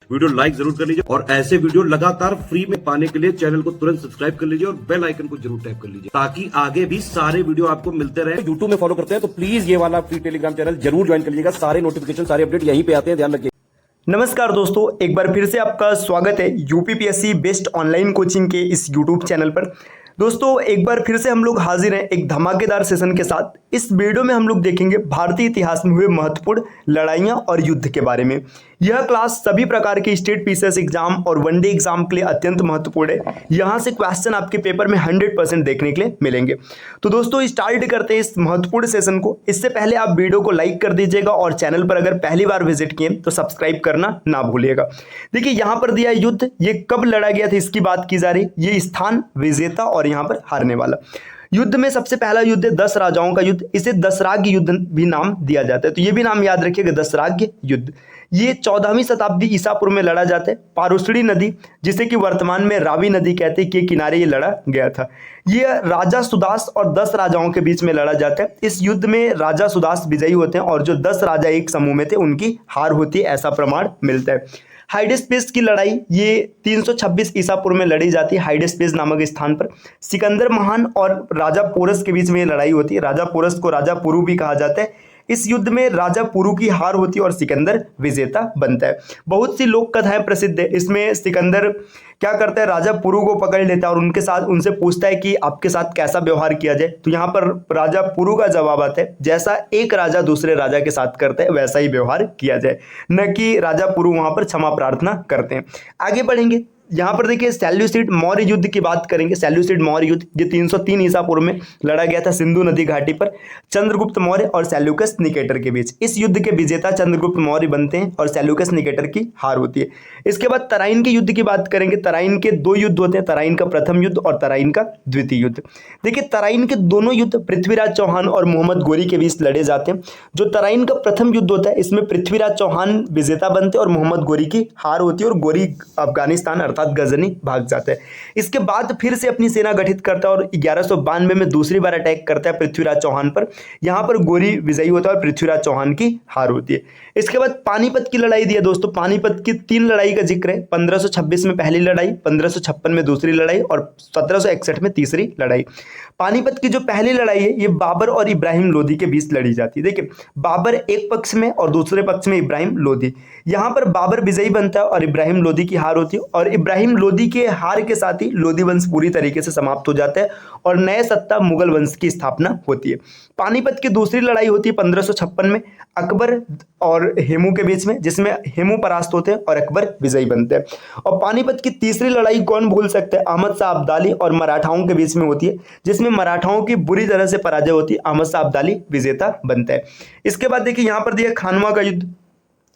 Video like जरूर कर लीजिए और ऐसे वीडियो लगातार फ्री में पाने के लिए चैनल को तुरंत सब्सक्राइब कर लीजिए और बेल आइकन को जरूर टैप कर लीजिए ताकि आगे भी सारे वीडियो आपको मिलते रहे। यूट्यूब में फॉलो करते हैं तो प्लीज ये वाला फ्री टेलीग्राम चैनल जरूर ज्वाइन कर लीजिएगा। सारे नोटिफिकेशन सारे अपडेट यहीं पे आते हैं, ध्यान रखिए। नमस्कार दोस्तों, एक बार फिर से आपका स्वागत है यूपीपीएससी बेस्ट ऑनलाइन कोचिंग के इस यूट्यूब चैनल पर। दोस्तों एक बार फिर से हम लोग हाजिर हैं एक धमाकेदार सेशन के साथ। इस वीडियो में हम लोग देखेंगे भारतीय इतिहास में हुए महत्वपूर्ण लड़ाइयाँ और युद्ध के बारे में। यह क्लास सभी प्रकार के स्टेट पीसीएस एग्जाम और वनडे एग्जाम के लिए अत्यंत महत्वपूर्ण है। यहाँ से क्वेश्चन आपके पेपर में 100% देखने के लिए मिलेंगे। तो दोस्तों स्टार्ट करते हैं इस महत्वपूर्ण सेशन को। इससे पहले आप वीडियो को लाइक कर दीजिएगा और चैनल पर अगर पहली बार विजिट किए तो सब्सक्राइब करना ना भूलिएगा। देखिए यहाँ पर दिया युद्ध, ये कब लड़ा गया था इसकी बात की जा रही। ये स्थान विजेता और यहाँ पर हारने वाला। युद्ध में सबसे पहला युद्ध है 10 राजाओं का युद्ध। इसे दशराग्य युद्ध भी नाम दिया जाता है, तो ये भी नाम याद रखिएगा, दशराग्य युद्ध। ये 14वीं शताब्दी ईसापुर में लड़ा जाता है। पारुष्णी नदी, जिसे कि वर्तमान में रावी नदी कहते हैं, के किनारे ये लड़ा गया था। ये राजा सुदास और 10 राजाओं के बीच में लड़ा जाता है। इस युद्ध में राजा सुदास विजयी होते हैं और जो 10 राजा एक समूह में थे उनकी हार होती है, ऐसा प्रमाण मिलता है। हाइडेस्पेस की लड़ाई ये 326 ईसापुर में लड़ी जाती है, हाइडेस्पेस नामक स्थान पर। सिकंदर महान और राजा पोरस के बीच में लड़ाई होती है। राजा पोरस को राजा पुरु भी कहा जाता है। इस युद्ध में राजा पुरु की हार होती है और सिकंदर विजेता बनता है। बहुत सी लोक कथाएं प्रसिद्ध है। इसमें सिकंदर क्या करता है, राजा पुरु को पकड़ लेता है और उनसे पूछता है कि आपके साथ कैसा व्यवहार किया जाए। तो यहाँ पर राजा पुरु का जवाब आता है, जैसा एक राजा दूसरे राजा के साथ करता है वैसा ही व्यवहार किया जाए, न कि राजा पुरु वहां पर क्षमा प्रार्थना करते हैं। आगे बढ़ेंगे, यहाँ पर देखिए सैल्यूसिड मौर्य युद्ध की बात करेंगे। सैल्यूसिड मौर्य युद्ध ये 303 ईसापुर में लड़ा गया था सिंधु नदी घाटी पर, चंद्रगुप्त मौर्य और सैल्यूकस निकेटर के बीच। इस युद्ध के विजेता चंद्रगुप्त मौर्य बनते हैं और सैल्यूकस निकेटर की हार होती है। इसके बाद तराइन के युद्ध की बात करेंगे। तराइन के 2 युद्ध होते हैं, तराइन का प्रथम युद्ध और तराइन का द्वितीय युद्ध। देखिए तराइन के दोनों युद्ध पृथ्वीराज चौहान और मोहम्मद गोरी के बीच लड़े जाते हैं। जो तराइन का प्रथम युद्ध होता है इसमें पृथ्वीराज चौहान विजेता बनते हैं और मोहम्मद गोरी की हार होती है और गोरी अफगानिस्तान अर्थात गजनी भाग जाता है। इसके बाद फिर से अपनी सेना गठित करता है और 1192 में दूसरी बार अटैक करता है पृथ्वीराज चौहान पर। यहां पर गोरी विजयी होता है और पृथ्वीराज चौहान की हार होती है। इसके बाद पानीपत की लड़ाई दी है दोस्तों। पानीपत की 3 लड़ाई का जिक्र है। 1526 में पहली लड़ाई, 1556 में दूसरी लड़ाई और 1761 में तीसरी लड़ाई। पानीपत की जो पहली लड़ाई है ये बाबर और इब्राहिम लोदी के बीच लड़ी जाती है। देखिए बाबर एक पक्ष में और दूसरे पक्ष में इब्राहिम लोदी। यहाँ पर बाबर विजयी बनता है और इब्राहिम लोदी की हार होती है और इब्राहिम लोदी के हार के साथ ही लोदी वंश पूरी तरीके से समाप्त हो जाता है और नए सत्ता मुगल वंश की स्थापना होती है। पानीपत की दूसरी लड़ाई होती है 1556 में अकबर और हेमू के बीच में, जिसमें हेमू परास्त होते हैं और अकबर विजयी बनते हैं। और पानीपत की तीसरी लड़ाई कौन भूल सकता है, अहमद शाह अब्दाली और मराठाओं के बीच में होती है, जिसमें मराठाओं की बुरी तरह से पराजय होती है। अहमद शाह अब्दाली विजेता बनता है। इसके बाद देखिए यहाँ पर दिया खानवा का युद्ध।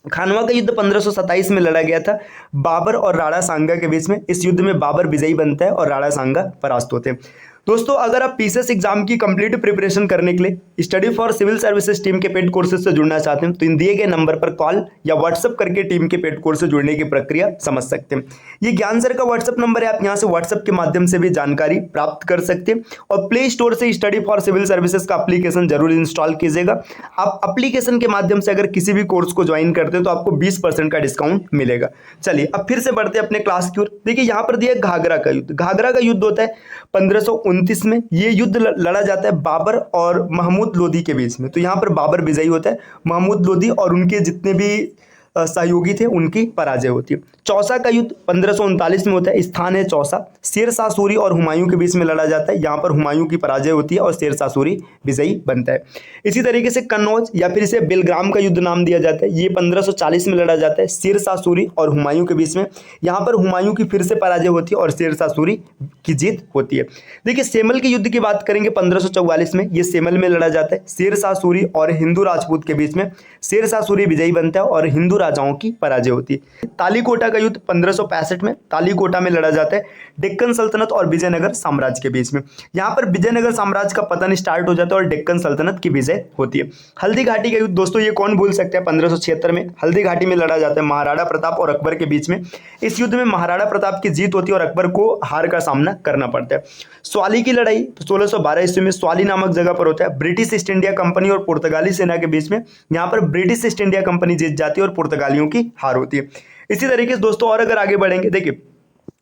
खानवा का युद्ध 1527 में लड़ा गया था बाबर और राणा सांगा के बीच में। इस युद्ध में बाबर विजयी बनता है और राणा सांगा परास्त होते हैं। दोस्तों अगर आप पीसीएस एग्जाम की कंप्लीट प्रिपरेशन करने के लिए study for civil services team के पेड कोर्सेज से जुड़ना चाहते हैं तो इन दिए गए नंबर पर कॉल या व्हाट्सएप करके टीम के पेड कोर्स से जुड़ने की प्रक्रिया समझ सकते हैं। ये ज्ञान सर का व्हाट्सएप नंबर है, आप यहाँ से व्हाट्सएप के माध्यम से भी जानकारी प्राप्त कर सकते हैं। और प्ले स्टोर से स्टडी फॉर सिविल सर्विसेज का एप्लीकेशन जरूर इंस्टॉल कीजिएगा। आप एप्लीकेशन के माध्यम से अगर किसी भी कोर्स को ज्वाइन करते हैं तो आपको 20% का डिस्काउंट मिलेगा। चलिए अब फिर से बढ़ते हैं अपने क्लास की ओर। देखिए यहाँ पर दिया घाघरा का युद्ध। घाघरा का युद्ध होता है 1529 में। ये युद्ध लड़ा जाता है बाबर और महमूद लोदी के बीच में। तो यहाँ पर बाबर विजयी होता है, महमूद लोदी और उनके जितने भी सहयोगी थे उनकी पराजय होती है। चौसा का युद्ध 1539 में होता है, स्थान है चौसा। शेरशाह सूरी और हुमायूं के बीच में लड़ा जाता है। यहाँ पर हुमायूं की पराजय होती है और शेरशाह सूरी विजयी बनता है। इसी तरीके से कन्नौज या फिर इसे बेलग्राम का युद्ध नाम दिया जाता है। ये 1540 में लड़ा जाता है शेरशाह सूरी और हुमायूं के बीच में। यहाँ पर हुमायूं की फिर से पराजय होती है और शेरशाह सूरी की जीत होती है। देखिए सेमल के युद्ध की बात करेंगे 1544 में। ये सेमल में लड़ा जाता है शेरशाह सूरी और हिंदू राजपूत के बीच में। शेरशाह सूरी विजयी बनता है और हिंदू राजाओं की पराजय होती है। तालीकोटा का युद्ध 1565 में तालीकोटा में लड़ा जाता है डेक्कन सल्तनत और विजयनगर साम्राज्य के बीच में। यहाँ पर विजयनगर साम्राज्य का पतन स्टार्ट हो जाता है और डेक्कन सल्तनत की विजय होती है। हल्दी घाटी का युद्ध दोस्तों ये कौन भूल सकते हैं, 1576 में हल्दी घाटी में लड़ा जाता है महाराणा प्रताप और अकबर के बीच में। इस युद्ध में महाराणा प्रताप की जीत होती है और अकबर को हार का सामना करना पड़ता है। स्वाली की लड़ाई 1612 ईस्वी में स्वाली नामक जगह पर होता है ब्रिटिश ईस्ट इंडिया कंपनी और पुर्तगाली सेना के बीच में। यहाँ पर ब्रिटिश ईस्ट इंडिया कंपनी जीत जाती है और पुर्तगालियों की हार होती है। इसी तरीके से दोस्तों और अगर आगे बढ़ेंगे, देखिए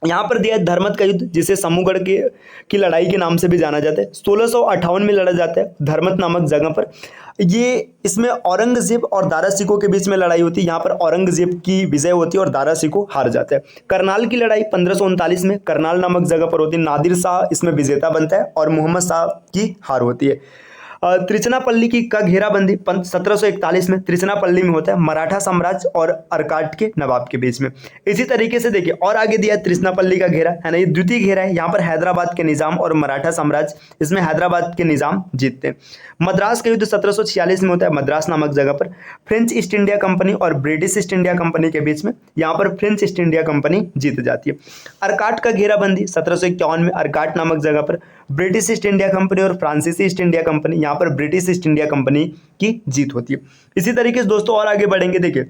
यहाँ पर दिया है धर्मत का युद्ध, जिसे समूहगढ़ की लड़ाई के नाम से भी जाना जाता है। 1658 में लड़ा जाता है धर्मत नामक जगह पर। ये इसमें औरंगजेब और दारा सिकोह के बीच में लड़ाई होती है। यहाँ पर औरंगजेब की विजय होती है और दारा सिकोह हार जाता है। करनाल की लड़ाई 1539 में करनाल नामक जगह पर होती है। नादिर शाह इसमें विजेता बनता है और मोहम्मद शाह की हार होती है। त्रिचनापल्ली की का घेराबंदी 1741 में त्रिचनापल्ली में होता है, मराठा साम्राज्य और अर्काट के नवाब के बीच में। इसी तरीके से देखिए और आगे दिया है त्रिचनापल्ली का घेरा, है ना, ये द्वितीय घेरा है। यहाँ पर हैदराबाद के निजाम और मराठा साम्राज्य, इसमें हैदराबाद के निजाम जीतते हैं। मद्रास का युद्ध 1746 में होता है मद्रास नामक जगह पर। फ्रेंच ईस्ट इंडिया कंपनी और ब्रिटिश ईस्ट इंडिया कंपनी के बीच में, यहाँ पर फ्रेंच ईस्ट इंडिया कंपनी जीत जाती है। अर्काट का घेराबंदी 1751 में अर्काट नामक जगह पर ब्रिटिश ईस्ट इंडिया कंपनी और फ्रांसीसी ईस्ट इंडिया कंपनी, यहाँ पर ब्रिटिश ईस्ट इंडिया कंपनी की जीत होती है। इसी तरीके से दोस्तों और आगे बढ़ेंगे, देखिए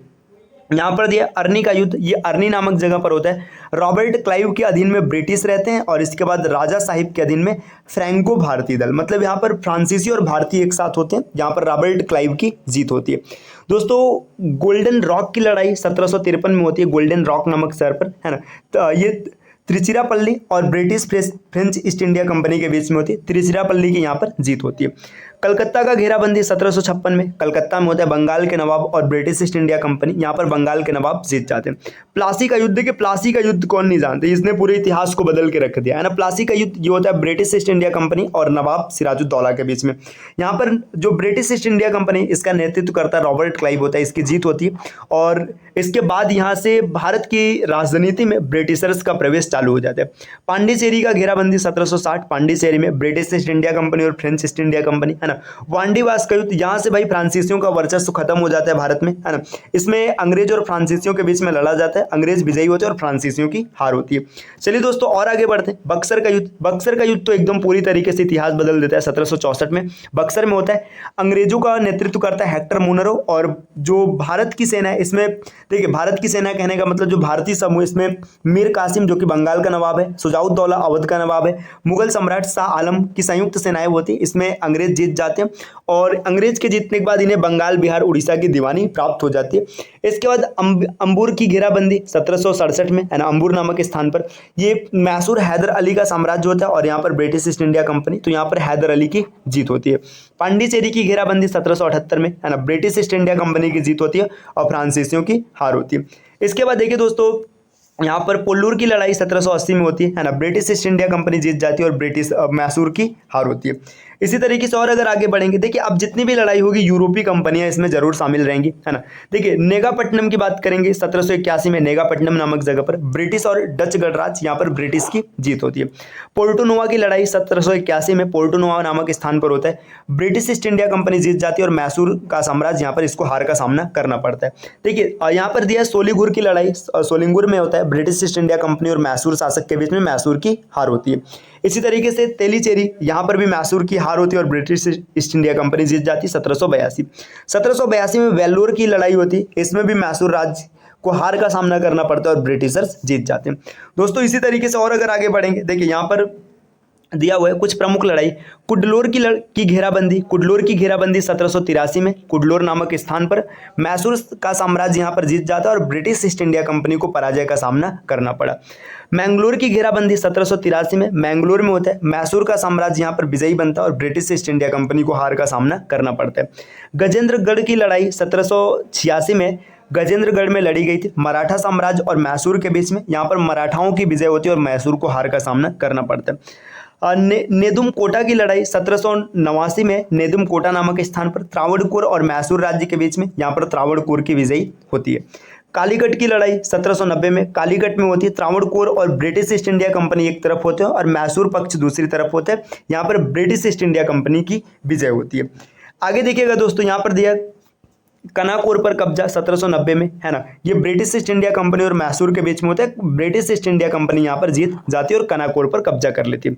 यहाँ पर दिया अरनी का युद्ध, ये अरनी नामक जगह पर होता है। रॉबर्ट क्लाइव के अधीन में ब्रिटिश रहते हैं और इसके बाद राजा साहिब के अधीन में फ्रैंको भारतीय दल, मतलब यहाँ पर फ्रांसीसी और भारतीय एक साथ होते हैं। यहाँ पर रॉबर्ट क्लाइव की जीत होती है। दोस्तों गोल्डन रॉक की लड़ाई 1753 में होती है गोल्डन रॉक नामक शहर पर, है ना। तो ये त्रिचिरापल्ली और British French east India company के बीच में होती है। त्रिचिरापल्ली की यहाँ पर जीत होती है। कलकत्ता का घेराबंदी 1756 में कलकत्ता में होता है बंगाल के नवाब और ब्रिटिश ईस्ट इंडिया कंपनी, यहाँ पर बंगाल के नवाब जीत जाते हैं। प्लासी का युद्ध, के प्लासी का युद्ध कौन नहीं जानते, इसने पूरे इतिहास को बदल के रख दिया है ना। प्लासी का युद्ध ये होता है ब्रिटिश ईस्ट इंडिया कंपनी और नवाब सिराजुद्दौला के बीच में। यहाँ पर जो ब्रिटिश ईस्ट इंडिया कंपनी इसका नेतृत्व करता है रॉबर्ट क्लाइव होता है, इसकी जीत होती है। और इसके बाद यहाँ से भारत की राजनीति में ब्रिटिशर्स का प्रवेश चालू हो जाता है। पांडिचेरी का घेराबंदी 1760, पांडिचेरी में ब्रिटिश ईस्ट इंडिया कंपनी और फ्रेंच ईस्ट इंडिया कंपनी, है ना। वांडीवास का युद्ध, यहाँ से भाई फ्रांसीसियों का वर्चस्व खत्म हो जाता है भारत में, है ना। इसमें अंग्रेज और फ्रांसीसियों के बीच में लड़ा जाता है, अंग्रेज विजयी होते हैं और फ्रांसीसियों की हार होती है। चलिए दोस्तों और आगे बढ़ते हैं। बक्सर का युद्ध, बक्सर का युद्ध तो एकदम पूरी तरीके से इतिहास बदल देता है। 1764 में बक्सर में होता है। अंग्रेजों का नेतृत्व करता है हेक्टर मुनरो और जो भारत की सेना है इसमें, देखिए भारत की सेना कहने का मतलब जो भारतीय समूह, इसमें मीर कासिम जो कि बंगाल का नवाब है, शुजाउद्दौला अवध का नवाब है, मुगल सम्राट शाह आलम की संयुक्त सेनाएं होती है। इसमें अंग्रेज जीत जाते हैं और अंग्रेज के जीतने के बाद इन्हें बंगाल, बिहार, उड़ीसा की दीवानी प्राप्त हो जाती है। इसके बाद अंबुर की घेराबंदी 1767 में, है ना, अंबुर नामक स्थान पर। ये मैसूर हैदर अली का साम्राज्य होता है और यहाँ पर ब्रिटिश ईस्ट इंडिया कंपनी, तो यहाँ पर हैदर अली की जीत होती है। पांडिचेरी की घेराबंदी 1778 में, है ना, ब्रिटिश ईस्ट इंडिया कंपनी की जीत होती है और फ्रांसीसियों की हार होती है। इसके बाद देखिए दोस्तों यहाँ पर पोल्लूर की लड़ाई 1780 में होती है ना, ब्रिटिश ईस्ट इंडिया कंपनी जीत जाती है और ब्रिटिश मैसूर की हार होती है। इसी तरीके से और अगर आगे बढ़ेंगे, देखिए अब जितनी भी लड़ाई होगी यूरोपीय कंपनियां इसमें जरूर शामिल रहेंगी, है ना। देखिए नेगापट्टनम की बात करेंगे 1781 में, नेगापट्टनम नामक जगह पर ब्रिटिश और डच गणराज्य, यहाँ पर ब्रिटिश की जीत होती है। पोर्टो नोवा की लड़ाई 1781 में पोर्टो नोवा नामक स्थान पर होता है। ब्रिटिश ईस्ट इंडिया कंपनी जीत जाती है और मैसूर का साम्राज्य, यहाँ पर इसको हार का सामना करना पड़ता है। देखिए यहाँ पर दिया सोलीगुर की लड़ाई, सोलिंगुर में होता है ब्रिटिश ईस्ट इंडिया कंपनी और मैसूर शासक के बीच में, मैसूर की हार होती है। इसी तरीके से तेलीचेरी, यहाँ पर भी मैसूर की हार होती है और ब्रिटिश ईस्ट इंडिया कंपनी जीत जाती है 1782 में वेल्लोर की लड़ाई होती है, इसमें भी मैसूर राज्य को हार का सामना करना पड़ता है और ब्रिटिशर्स जीत जाते हैं। दोस्तों इसी तरीके से और अगर आगे बढ़ेंगे, देखिए यहाँ पर दिया हुआ है कुछ प्रमुख लड़ाई। कुडलोर की घेराबंदी, कुडलोर की घेराबंदी 1783 में कुडलोर नामक स्थान पर मैसूर का साम्राज्य यहाँ पर जीत जाता है और ब्रिटिश ईस्ट इंडिया कंपनी को पराजय का सामना करना पड़ा। मैंगलोर की घेराबंदी 1783 में मैंगलोर में होता है, मैसूर का साम्राज्य यहाँ पर विजयी बनता है और ब्रिटिश ईस्ट इंडिया कंपनी को हार का सामना करना पड़ता है। गजेंद्रगढ़ की लड़ाई 1786 में गजेंद्रगढ़ में लड़ी गई थी, मराठा साम्राज्य और मैसूर के बीच में। यहाँ पर मराठाओं की विजय होती है और मैसूर को हार का सामना करना पड़ता है। नेदुम कोटा की लड़ाई 1789 में नेदुम कोटा नामक स्थान पर त्रावणकोर और मैसूर राज्य के बीच में, यहाँ पर त्रावणकोर की विजयी होती है। कालीकट की लड़ाई 1790 में कालीकट में होती है, त्रावणकोर और ब्रिटिश ईस्ट इंडिया कंपनी एक तरफ होते हैं और मैसूर पक्ष दूसरी तरफ होता है। यहाँ पर ब्रिटिश ईस्ट इंडिया कंपनी की विजय होती है। आगे देखिएगा दोस्तों, यहाँ पर दिया कनाकोर पर कब्जा 1790 में, है ना, ये ब्रिटिश ईस्ट इंडिया कंपनी और मैसूर के बीच में होता है। ब्रिटिश ईस्ट इंडिया कंपनी यहाँ पर जीत जाती है और कनाकोर पर कब्जा कर लेती है।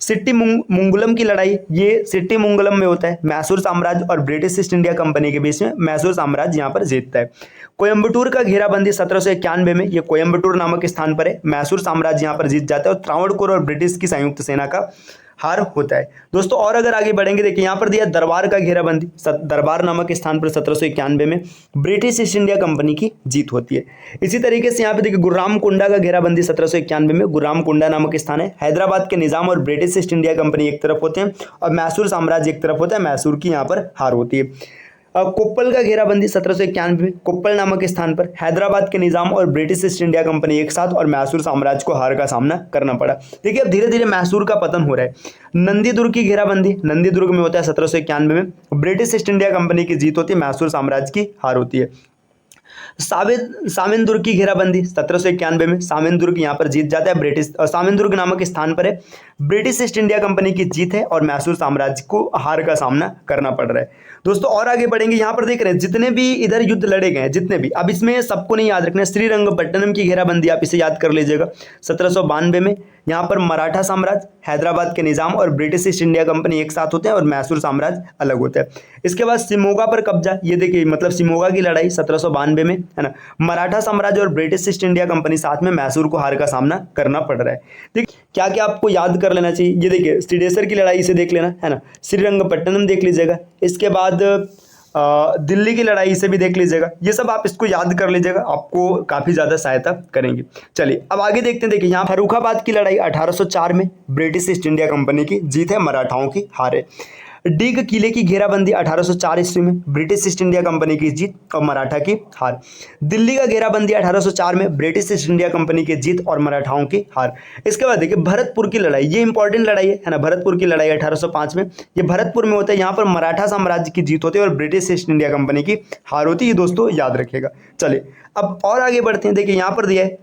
सिट्टी मुंगलम की लड़ाई, ये सिट्टी मुंगलम में होता है, मैसूर साम्राज्य और ब्रिटिश ईस्ट इंडिया कंपनी के बीच में, मैसूर साम्राज्य यहाँ पर जीतता है। कोयम्बटूर का घेराबंदी 1791 में, ये कोयम्बटूर नामक स्थान पर है, मैसूर साम्राज्य यहाँ पर जीत जाता है और त्रावणकोर और ब्रिटिश की संयुक्त सेना का हार होता है दोस्तों। और अगर आगे बढ़ेंगे देखिए यहाँ पर दिया दरबार का घेराबंदी, दरबार नामक स्थान पर 1791 में ब्रिटिश ईस्ट इंडिया कंपनी की जीत होती है। इसी तरीके से यहाँ पे देखिए गुर्राम कुंडा का घेराबंदी 1791 में, गुर्राम कुंडा नामक स्थान है। हैदराबाद के निजाम और ब्रिटिश ईस्ट इंडिया कंपनी एक तरफ होते हैं और मैसूर साम्राज्य एक तरफ होता है, मैसूर की यहाँ पर हार होती है। कोप्पल का घेराबंदी 1791 में, कोप्पल नामक स्थान पर हैदराबाद के निजाम और ब्रिटिश ईस्ट इंडिया कंपनी एक साथ और मैसूर साम्राज्य को हार का सामना करना पड़ा। देखिए अब धीरे धीरे मैसूर का पतन हो रहा है। नंदी दुर्ग की घेराबंदी नंदी दुर्ग में होता है 1791 में, ब्रिटिश ईस्ट इंडिया कंपनी की जीत होती है, मैसूर साम्राज्य की हार होती है। सामेन दुर्ग की घेराबंदी 1791 में, सामेन दुर्ग यहाँ पर जीत जाता है, ब्रिटिश सामेन दुर्ग नामक स्थान पर है, ब्रिटिश ईस्ट इंडिया कंपनी की जीत है और मैसूर साम्राज्य को हार का सामना करना पड़ रहा है दोस्तों। और आगे बढ़ेंगे यहाँ पर देख रहे हैं जितने भी इधर युद्ध लड़े गए हैं, जितने भी, अब इसमें सबको नहीं याद रखना है। श्रीरंगपट्टनम की घेराबंदी आप इसे याद कर लीजिएगा 1792 में, यहाँ पर मराठा साम्राज्य, हैदराबाद के निजाम और ब्रिटिश ईस्ट इंडिया कंपनी एक साथ होते हैं और मैसूर साम्राज्य अलग होता है। इसके बाद सिमोगा पर कब्जा, ये देखिए मतलब सिमोगा की लड़ाई 1792 में है ना, मराठा साम्राज्य और ब्रिटिश ईस्ट इंडिया कंपनी साथ में मैसूर को हार का सामना करना पड़ रहा है। देखिए क्या क्या आपको याद कर लेना चाहिए, ये देखिए सिडेसर की लड़ाई इसे देख लेना है ना, श्रीरंगपट्टनम देख लीजिएगा, इसके बाद दिल्ली की लड़ाई से भी देख लीजिएगा, ये सब आप इसको याद कर लीजिएगा, आपको काफ़ी ज़्यादा सहायता करेंगे। चलिए अब आगे देखते हैं। देखिए यहाँ फर्रुखाबाद की लड़ाई 1804 में ब्रिटिश ईस्ट इंडिया कंपनी की जीत है, मराठाओं की हार है। डीग किले की घेराबंदी 1804 ईस्वी में, ब्रिटिश ईस्ट इंडिया कंपनी की जीत और मराठा की हार। दिल्ली का घेराबंदी 1804 में, ब्रिटिश ईस्ट इंडिया कंपनी की जीत और मराठाओं की हार। इसके बाद देखिए भरतपुर की लड़ाई, ये इंपॉर्टेंट लड़ाई है ना, भरतपुर की लड़ाई 1805 में, ये भरतपुर में होता है, यहाँ पर मराठा साम्राज्य की जीत होती है और ब्रिटिश ईस्ट इंडिया कंपनी की हार होती है, ये दोस्तों याद रखिएगा। चलिए अब और आगे बढ़ते हैं। देखिए यहाँ पर दिया है,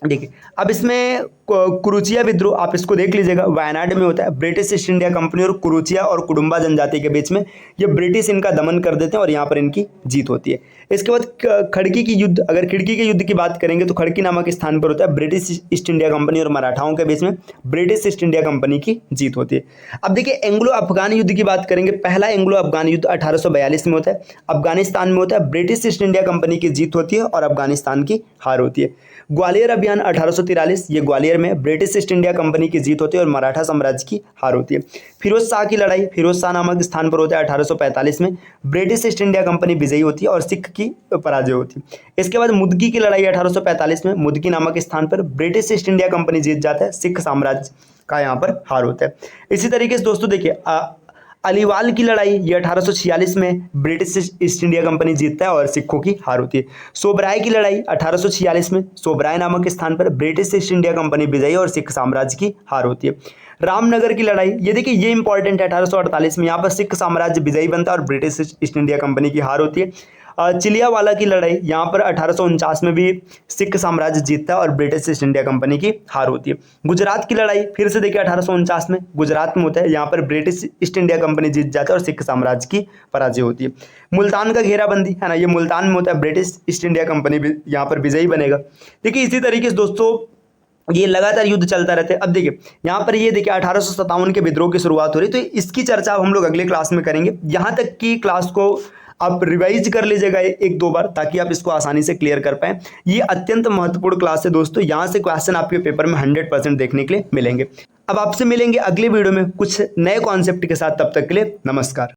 देखिए अब इसमें कुरुचिया विद्रोह आप इसको देख लीजिएगा, वायनाड में होता है, ब्रिटिश ईस्ट इंडिया कंपनी और कुरुचिया और कुडुम्बा जनजाति के बीच में ये ब्रिटिश इनका दमन कर देते हैं और यहाँ पर इनकी जीत होती है। इसके बाद खड़की की युद्ध, अगर खिड़की के युद्ध की बात करेंगे तो खड़की नामक स्थान पर होता है, ब्रिटिश ईस्ट इंडिया कंपनी और मराठाओं के बीच में ब्रिटिश ईस्ट इंडिया कंपनी की जीत होती है। अब देखिए एंग्लो अफगान युद्ध की बात करेंगे, पहला एंग्लो अफगान युद्ध 1842 में होता है, अफगानिस्तान में होता है, ब्रिटिश ईस्ट इंडिया कंपनी की जीत होती है और अफगानिस्तान की हार होती है। ग्वालियर अभियान 1843, ये ग्वालियर में ब्रिटिश ईस्ट इंडिया कंपनी की जीत होती है और मराठा साम्राज्य की हार होती है। फिरोज शाह की लड़ाई फिरोज शाह नामक स्थान पर होता है 1845 में, ब्रिटिश ईस्ट इंडिया कंपनी विजयी होती है और सिख की पराजय होती है। इसके बाद मुदगी की लड़ाई 1845 में, मुदगी नामक स्थान पर ब्रिटिश ईस्ट इंडिया कंपनी जीत जाता है, सिख साम्राज्य का यहाँ पर हार होता है। इसी तरीके से दोस्तों देखिए अलीवाल की लड़ाई ये 1846 में ब्रिटिश ईस्ट इंडिया कंपनी जीतता है और सिखों की हार होती है। सोबराय की लड़ाई 1846 में, सोबराय नामक स्थान पर ब्रिटिश ईस्ट इंडिया कंपनी विजयी और सिख साम्राज्य की हार होती है। रामनगर की लड़ाई, ये देखिए ये इंपॉर्टेंट है, 1848 में, यहाँ पर सिख साम्राज्य विजयी बनता है और ब्रिटिश ईस्ट इंडिया कंपनी की हार होती है। चिलियावाला की लड़ाई, यहाँ पर 1849 में भी सिख साम्राज्य जीतता है और ब्रिटिश ईस्ट इंडिया कंपनी की हार होती है। गुजरात की लड़ाई फिर से देखिए 1849 में गुजरात में होता है, यहाँ पर ब्रिटिश ईस्ट इंडिया कंपनी जीत जाता है और सिख साम्राज्य की पराजय होती है। मुल्तान का घेराबंदी है ना, ये मुल्तान में होता है, ब्रिटिश ईस्ट इंडिया कंपनी यहाँ पर विजयी बनेगा। देखिए इसी तरीके से दोस्तों ये लगातार युद्ध चलता रहता है। अब देखिए यहाँ पर ये देखिए 1857 के विद्रोह की शुरुआत हो रही है, तो इसकी चर्चा हम लोग अगले क्लास में करेंगे। यहाँ तक की क्लास को आप रिवाइज कर लीजिएगा एक दो बार, ताकि आप इसको आसानी से क्लियर कर पाएं। ये अत्यंत महत्वपूर्ण क्लास है दोस्तों, यहाँ से क्वेश्चन आपके पेपर में 100% देखने के लिए मिलेंगे। अब आपसे मिलेंगे अगले वीडियो में कुछ नए कॉन्सेप्ट के साथ, तब तक के लिए नमस्कार।